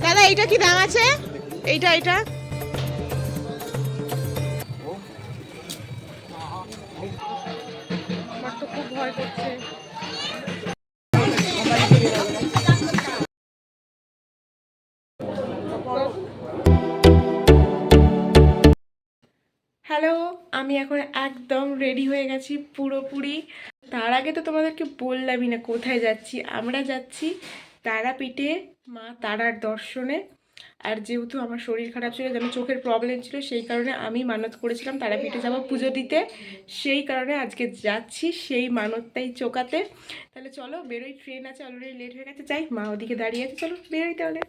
দাদা এইটা কি দাম আছে? এইটা এইটা আমার তো খুব ভয় করছে। হ্যালো, আমি এখন একদম রেডি হয়ে গেছি পুরোপুরি। তার আগে তো তোমাদেরকে বললামই না কোথায় যাচ্ছি। আমরা যাচ্ছি তারাপীঠে মা তারার দর্শনে। আর যেহেতু আমার শরীর খারাপ ছিল, যেন চোখের প্রবলেম ছিল, সেই কারণে আমি মানত করেছিলাম তারাপীঠে যাবো পুজো দিতে। সেই কারণে আজকে যাচ্ছি সেই মানতটাই চোকাতে। তাহলে চলো বেরোই, ট্রেন আছে, অলরেডি লেট হয়ে গেছে। যাই, মা ওদিকে দাঁড়িয়ে আছে, চলো বেরোই তাহলে।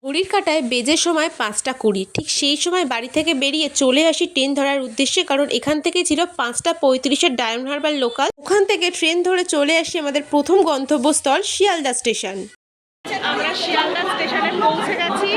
ঘড়ির কাঁটায় বেজে সময় 5টা 20। ঠিক সেই সময় বাড়ি থেকে বেরিয়ে চলে আসি ট্রেন ধরার উদ্দেশ্যে, কারণ এখান থেকে ছিল 5টা 35-এর ডায়মন্ড হারবার লোকাল। ওখান থেকে ট্রেন ধরে চলে আসি আমাদের প্রথম গন্তব্যস্থল শিয়ালদা স্টেশন। আমরা শিয়ালদা স্টেশনে পৌঁছে গেছি।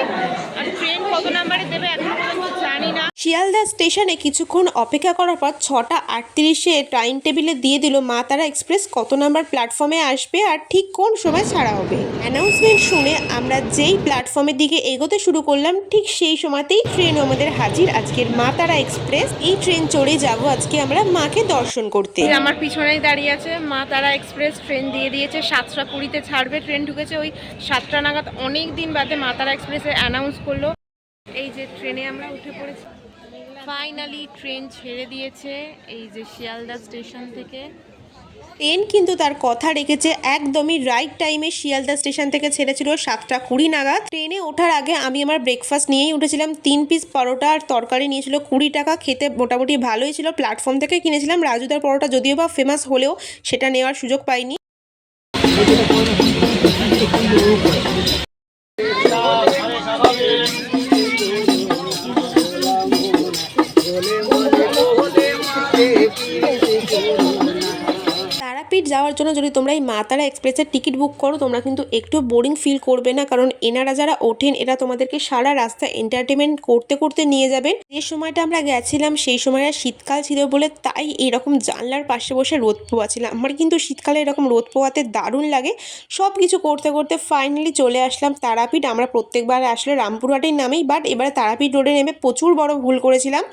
আর ট্রেন কত নাম্বারে দেবে এখন পর্যন্ত জানি না। শিয়ালদা স্টেশনে কিছুক্ষণ অপেক্ষা করার পর 6টা 38-এ টাইম টেবিলে দিয়ে দিল মা তারা এক্সপ্রেস কত নাম্বার প্ল্যাটফর্মে আসবে আর ঠিক কোন সময় ছাড়া হবে। অ্যানাউন্সমেন্ট শুনে আমরা যেই প্ল্যাটফর্মের দিকে এগোতে শুরু করলাম, ঠিক সেই সময়তেই ট্রেন আমাদের হাজির, আজকের মা তারা এক্সপ্রেস। এই ট্রেন চড়ে যাব আজকে আমরা মাকে দর্শন করতে। আমার পিছনেই দাঁড়িয়ে আছে মা তারা এক্সপ্রেস। ট্রেন দিয়ে দিয়েছে 7টা 20-তে ছাড়বে। ট্রেন ঢুকেছে ওই 7টা নাগাদ। অনেক দিন বাদে মা তারা এক্সপ্রেসে অ্যানাউন্স করলো। এই যে ট্রেনে আমরা উঠে পড়েছি। ফাইনালি ট্রেন ছেড়ে দিয়েছে এই যে শিয়ালদা স্টেশন থেকে। ট্রেন কিন্তু তার কথা রেখেছে, একদমই রাইট টাইমে শিয়ালদা স্টেশন থেকে ছেড়েছিল 7টা 20 নাগাদ। ট্রেনে ওঠার আগে আমি আমার ব্রেকফাস্ট নিয়েই উঠেছিলাম। 3 পিস পরোটা আর তরকারি নিয়েছিল 20 টাকা। খেতে মোটামুটি ভালোই ছিল। প্ল্যাটফর্ম থেকে কিনেছিলাম রাজুদার পরোটা, যদিও বা ফেমাস হলেও সেটা নেওয়ার সুযোগ পাইনি। তারাপীঠ যাওয়ার জন্য যদি তোমরা এই মা তারা এক্সপ্রেসের টিকিট বুক করো, তোমরা কিন্তু একটু বোরিং ফিল করবে না, কারণ এনারা যারা ওঠেন এরা তোমাদেরকে সারা রাস্তা এন্টারটেনমেন্ট করতে করতে নিয়ে যাবেন। যে সময়টা আমরা গেছিলাম সেই সময়টা শীতকাল ছিল বলে তাই এরকম জানলার পাশে বসে রোদ পোয়াছিলাম। আমার কিন্তু শীতকালে এরকম রোদ পোয়াতে দারুণ লাগে। সব কিছু করতে করতে ফাইনালি চলে আসলাম তারাপীঠ। আমরা প্রত্যেকবার আসলে রামপুরহাটেই নামেই, বাট এবারে তারাপীঠ রোডে নেমে প্রচুর বড় ভুল করেছিলাম।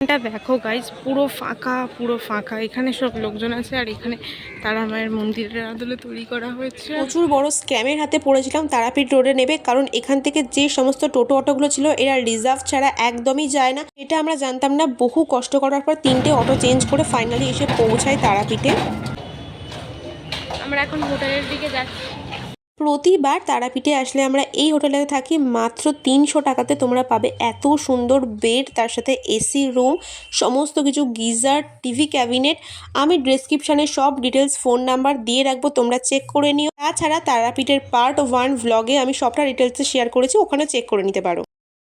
এটা দেখো গাইস, পুরো ফাঁকা পুরো ফাঁকা। এখানে সব লোকজন আছে আর এখানে তারা মায়ের মন্দিরের আদলে তৈরি করা হয়েছে। প্রচুর বড় স্ক্যামের হাতে পড়েছিলাম তারাপীঠ রোডে নেবে, কারণ এখান থেকে যে সমস্ত টোটো অটোগুলো ছিল এরা রিজার্ভ ছাড়া একদমই যায় না। এটা আমরা জানতাম না। বহু কষ্ট করার পর 3টে অটো চেঞ্জ করে ফাইনালি এসে পৌঁছায় তারাপীঠে। আমরা এখন হোটেলের দিকে যাচ্ছি। প্রতিবার তারাপীঠে আসলে আমরা এই হোটেলে থাকি। মাত্র 300 টাকাতে তোমরা পাবে এত সুন্দর বেড, তার সাথে এসি রুম, সমস্ত কিছু, গিজার, টিভি ক্যাবিনেট। আমি ডেসক্রিপশানে সব ডিটেলস ফোন নাম্বার দিয়ে রাখবো, তোমরা চেক করে নিও। তাছাড়া তারাপীঠের পার্ট 1 ভ্লগে আমি সবটা ডিটেলসে শেয়ার করেছি, ওখানে চেক করে নিতে পারো।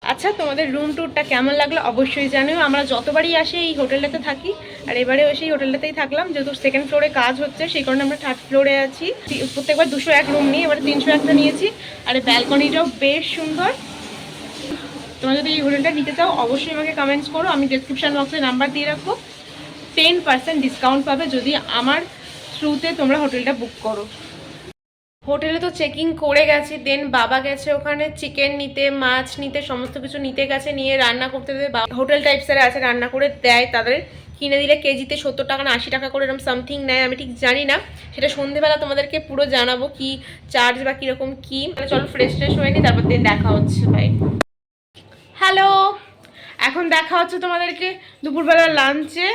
আচ্ছা, তোমাদের রুম ট্যুরটা কেমন লাগলো অবশ্যই জানিও। আমরা যতবারই আসি এই হোটেলটাতে থাকি, আর এবারেও সেই হোটেলটাতেই থাকলাম। যেহেতু সেকেন্ড ফ্লোরে কাজ হচ্ছে সেই কারণে আমরা 3rd ফ্লোরে আছি। প্রত্যেকবার 201 রুম নিই, এবার 301টা নিয়েছি। আর এই ব্যালকনিটাও বেশ সুন্দর। তোমরা যদি এই হোটেলটা নিতে চাও অবশ্যই আমাকে কমেন্টস করো। আমি ডেসক্রিপশন বক্সে নাম্বার দিয়ে রাখবো। 10% ডিসকাউন্ট পাবে যদি আমার থ্রুতে তোমরা হোটেলটা বুক করো। হোটেলে তো চেকিং করে গেছি, দেন বাবা গেছে ওখানে চিকেন নিতে, মাছ নিতে, সমস্ত কিছু নিতে গেছে। নিয়ে রান্না করতে দেবে। হোটেল টাইপসের আছে, রান্না করে দেয় তাদের। কিনে দিলে কেজিতে 70 টাকা না 80 টাকা করে এরকম সামথিং নেয়, আমি ঠিক জানি না। সেটা সন্ধেবেলা তোমাদেরকে পুরো জানাবো কি চার্জ বা কীরকম কী। মানে চলো ফ্রেশ হয়ে নিই, তারপর দিন দেখা হচ্ছে। ভাই হ্যালো, এখন দেখা হচ্ছে তোমাদেরকে দুপুরবেলা লাঞ্চে।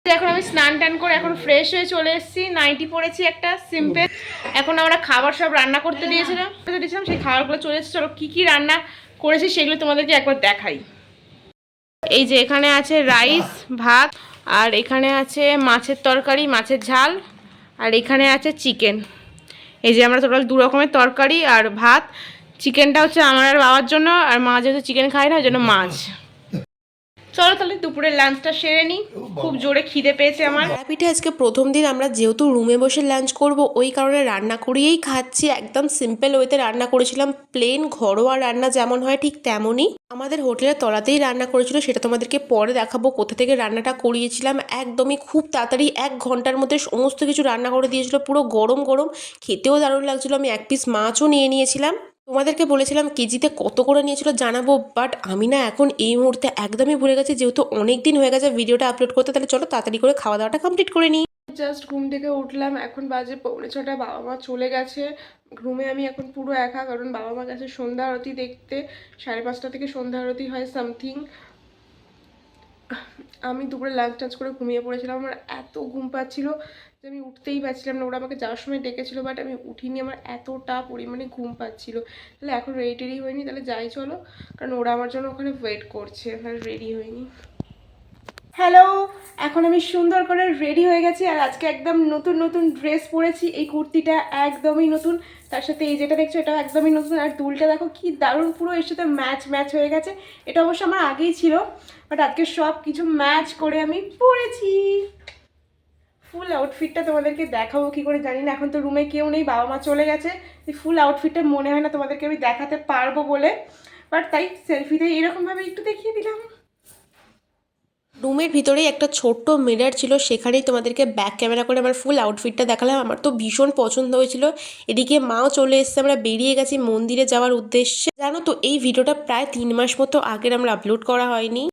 এখন আমি স্নান টান করে এখন ফ্রেশ হয়ে চলে এসেছি। নাইটি পরেছি একটা সিম্পল। এখন আমরা খাবার সব রান্না করতে দিয়েছিলাম, সেই খাবারগুলো চলে এসেছে। চলো কী কী রান্না করেছি সেগুলো তোমাদেরকে একবার দেখাই। এই যে এখানে আছে রাইস, ভাত, আর এখানে আছে মাছের তরকারি, মাছের ঝাল, আর এখানে আছে চিকেন। এই যে আমরা টোটাল 2 রকমের তরকারি আর ভাত। চিকেনটা হচ্ছে আমার আর বাবার জন্য, আর মা যেহেতু চিকেন খায় না ওই জন্য মাছ। চলো তাহলে দুপুরের লাঞ্চটা সেরে নিই, খুব জোরে খিদে পেয়েছে আমার। তারাপীঠে আজকে প্রথম দিন আমরা যেহেতু রুমে বসে লাঞ্চ করব ওই কারণে রান্না করিয়েই খাচ্ছি। একদম সিম্পল ওয়েতে রান্না করেছিলাম, প্লেন ঘরোয়া রান্না যেমন হয় ঠিক তেমনই। আমাদের হোটেলের তলাতেই রান্না করেছিল, সেটা তোমাদেরকে পরে দেখাবো কোথা থেকে রান্নাটা করিয়েছিলাম। একদমই খুব তাড়াতাড়ি 1 ঘন্টার মধ্যে সমস্ত কিছু রান্না করে দিয়েছিল, পুরো গরম গরম, খেতেও দারুণ লাগছিল। আমি 1 পিস মাছও নিয়ে নিয়েছিলাম। তোমাদেরকে বলেছিলাম কেজিতে কত করে নিয়েছিল জানাবো, বাট আমি না এখন এই মুহূর্তে একদমই ভুলে গেছি, যেহেতু অনেক দিন হয়ে গেছে ভিডিওটা আপলোড করতে। তাহলে চলো তাড়াতাড়ি করে খাওয়া দাওয়াটা কমপ্লিট করে নিই। জাস্ট ঘুম থেকে উঠলাম, এখন বাজে 6:45। বাবা মা চলে গেছে রুমে, আমি এখন পুরো একা, কারণ বাবা মা গেছে সন্ধ্যা আরতি দেখতে। 5:30 থেকে সন্ধ্যা আরতি হয় সামথিং। আমি দুপুরে লাঞ্চ টাঞ্চ করে ঘুমিয়ে পড়েছিলাম। আমার এত ঘুম পাচ্ছিল যে আমি উঠতেই পারছিলাম না। ওরা আমাকে যাওয়ার সময় ডেকেছিল, বাট আমি উঠিনি, আমার এতটা পরিমাণে ঘুম পাচ্ছিল। তাহলে এখন রেডি টেডি হয়নি, তাহলে যাই চলো, কারণ ওরা আমার জন্য ওখানে ওয়েট করছে। তাহলে রেডি হয়নি। হ্যালো, এখন আমি সুন্দর করে রেডি হয়ে গেছি, আর আজকে একদম নতুন নতুন ড্রেস পরেছি। এই কুর্তিটা একদমই নতুন, তার সাথে এই যেটা দেখছো এটাও একদমই নতুন। আর দুলটা দেখো কি দারুণ, পুরো এর সাথে ম্যাচ হয়ে গেছে। এটা অবশ্য আমার আগেই ছিল, বাট আজকে সব কিছু ম্যাচ করে আমি পরেছি। ফুল আউটফিটটা তোমাদেরকে দেখাবো কি করে জানি না, এখন তো রুমে কেউ নেই, বাবা মা চলে গেছে। এই ফুল আউটফিটটা মনে হয় না তোমাদেরকে আমি দেখাতে পারবো বলে, বাট তাই সেলফিতে এরকমভাবে একটু দেখিয়ে দিলাম। রুমের ভিতরেই একটা ছোট্ট মিরর ছিল, সেখানেই তোমাদেরকে ব্যাক ক্যামেরা করে আমার ফুল আউটফিটটা দেখালাম। আমার তো ভীষণ পছন্দ হয়েছিল। এদিকে মাও চলে এসেছে, আমরা বেরিয়ে গেছি মন্দিরে যাওয়ার উদ্দেশ্যে। জানো তো এই ভিডিওটা প্রায় 3 মাস মতো আগের আমরা আপলোড করা হয়নি।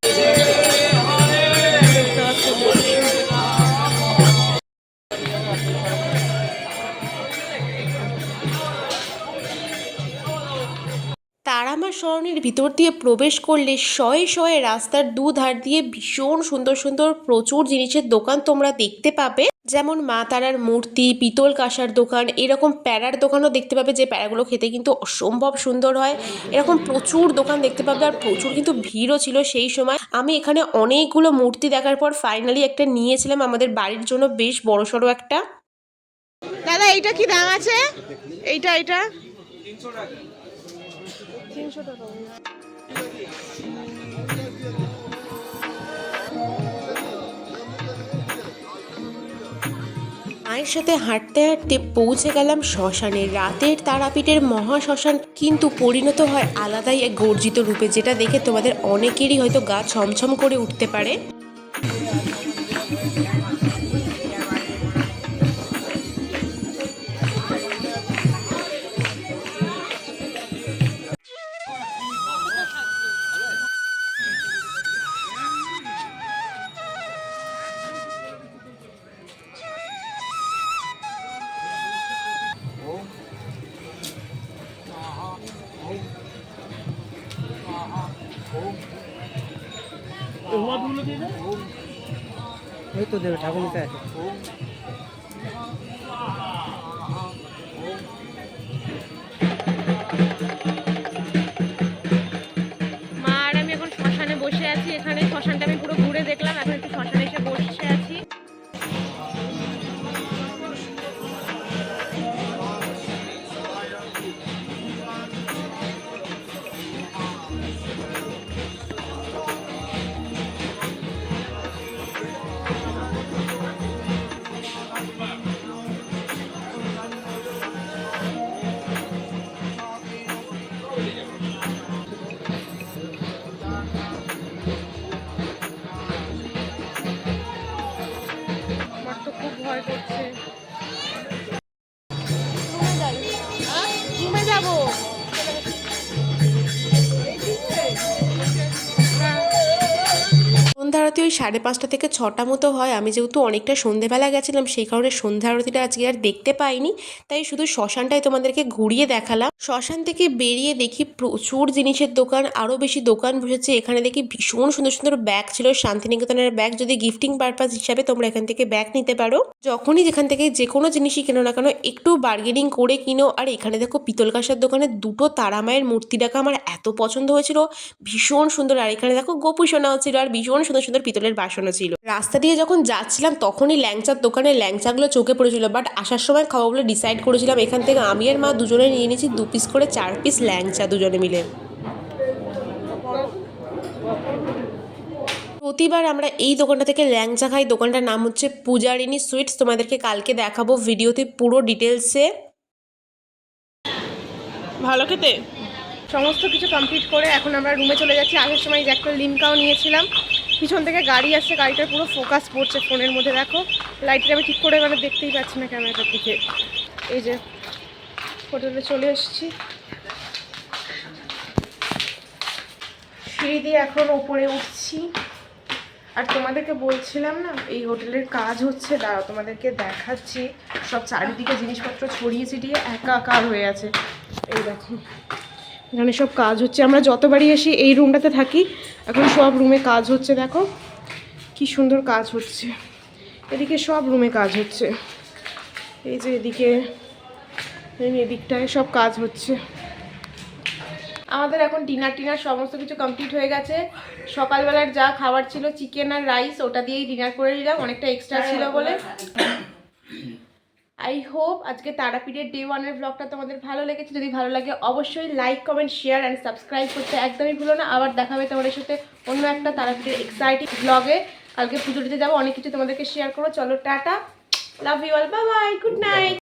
তারামা সরণির ভিতর দিয়ে প্রবেশ করলে শয়ে শয়ে রাস্তার দুধার দিয়ে ভীষণ সুন্দর সুন্দর প্রচুর জিনিসের দোকান তোমরা দেখতে পাবে। যেমন মা তারার মূর্তি, পিতল কাঁসার দোকান, এরকম প্যারার দোকানও দেখতে পাবে, যে প্যারাগুলো খেতে কিন্তু অসম্ভব সুন্দর হয়। এরকম প্রচুর দোকান দেখতে পাবে, আর প্রচুর কিন্তু ভিড়ও ছিল সেই সময়। আমি এখানে অনেকগুলো মূর্তি দেখার পর ফাইনালি একটা নিয়েছিলাম আমাদের বাড়ির জন্য, বেশ বড়সড় একটা। দাদা এইটা কি দাম আছে? এইটা 300 টাকা। মায়ের সাথে হাঁটতে হাঁটতে পৌঁছে গেলাম শ্মশানে। রাতের তারাপীঠের মহাশ্মশান কিন্তু পরিণত হয় আলাদাই এক গর্জিত রূপে, যেটা দেখে তোমাদের অনেকেরই হয়তো গা ছমছম করে উঠতে পারে। ওই তো দেবে ঠাকুর নিতে আছে। মা আর আমি এখন শ্মশানে বসে আছি। এখানে শ্মশানটা আমি পুরো ঘুরে দেখলাম, এখন একটু শ্মশানে এসে বসে আছি। আমার তো খুব ভয় করছে। রুমে যাবো। সন্ধ্যা আরতি ওই 5:30 থেকে 6টা মতো হয়। আমি যেহেতু অনেকটা সন্ধেবেলা গেছিলাম, সেই কারণে সন্ধ্যা আরতিটা আজকে আর দেখতে পাইনি, তাই শুধু শ্মশানটাই তোমাদেরকে ঘুরিয়ে দেখালাম। শ্মশান থেকে বেরিয়ে দেখি প্রচুর জিনিসের দোকান, আরও বেশি দোকান বসেছে। এখানে দেখি ভীষণ সুন্দর সুন্দর ব্যাগ ছিল, শান্তিনিকেতনের ব্যাগ। যদি গিফটিং পারপাস হিসাবে তোমরা এখান থেকে ব্যাগ নিতে পারো। যখনই যেখান থেকে যে কোনো জিনিসই কেনো না কেন একটু বার্গেনিং করে কিনো। আর এখানে দেখো পিতল কাঁসার দোকানে 2টো তারামায়ের মূর্তি রাখা আমার এত পছন্দ হয়েছিল, ভীষণ সুন্দর। আর এখানে দেখো গোপু সোনাও ছিল, আর ভীষণ সুন্দর সুন্দর পিতলের বাসনও ছিল। রাস্তা দিয়ে যখন যাচ্ছিলাম তখনই ল্যাংচার দোকানে ল্যাংচাগুলো চোখে পড়েছিল, বাট আসার সময় খাওয়া বলে ডিসাইড করেছিলাম এখান থেকে আমি আর মা দুজনে নিয়ে নিয়েছি 2 পিস করে 4 পিস ল্যাংচা দুজনে মিলে। প্রতিবার আমরা এই দোকানটা থেকে ল্যাংচা খাই। দোকানটার নাম হচ্ছে পূজারিনী সুইটস। তোমাদেরকে কালকে দেখাবো ভিডিওতে পুরো ডিটেলসে। ভালো খেতে। সমস্ত কিছু কমপ্লিট করে এখন আমরা রুমে চলে যাচ্ছি। আসার সময় যে একটা লিমকাও নিয়েছিলাম। পিছন থেকে গাড়ি আসছে, গাড়িটার পুরো ফোকাস পড়ছে ফোনের মধ্যে। দেখো লাইটটা আমি ঠিক করে মানে দেখতেই পাচ্ছি না ক্যামেরাটার দিকে। এই যে হোটেলে চলে এসেছি, সিঁড়ি দিয়ে এখন ওপরে উঠছি। আর তোমাদেরকে বলছিলাম না এই হোটেলের কাজ হচ্ছে, দাঁড়াও তোমাদেরকে দেখাচ্ছি। সব চারিদিকে জিনিসপত্র ছড়িয়ে ছিটিয়ে একাকার হয়ে আছে। এই দেখো এখানে সব কাজ হচ্ছে। আমরা যতবারই আসি এই রুমটাতে থাকি, এখন সব রুমে কাজ হচ্ছে। দেখো কি সুন্দর কাজ হচ্ছে, এদিকে সব রুমে কাজ হচ্ছে। এই যে এদিকে এদিকটায় সব কাজ হচ্ছে। আমাদের এখন ডিনার সমস্ত কিছু কমপ্লিট হয়ে গেছে। সকালবেলার যা খাবার ছিল চিকেন আর রাইস, ওটা দিয়েই ডিনার করে নিলাম, অনেকটা এক্সট্রা ছিল বলে। আই হোপ আজকে তারাপীঠের ডে 1-এর ব্লগটা তোমাদের ভালো লেগেছে। যদি ভালো লাগে অবশ্যই like, comment, share and subscribe করতে একদমই ভুলো না। আবার দেখা হবে তোমাদের সাথে অন্য একটা তারাপীঠের এক্সাইটিং ব্লগে। কালকে পুজো দিতে যাবো, অনেক কিছু তোমাদেরকে শেয়ার করবো। চলো টাটা, love you all, bye bye, good night.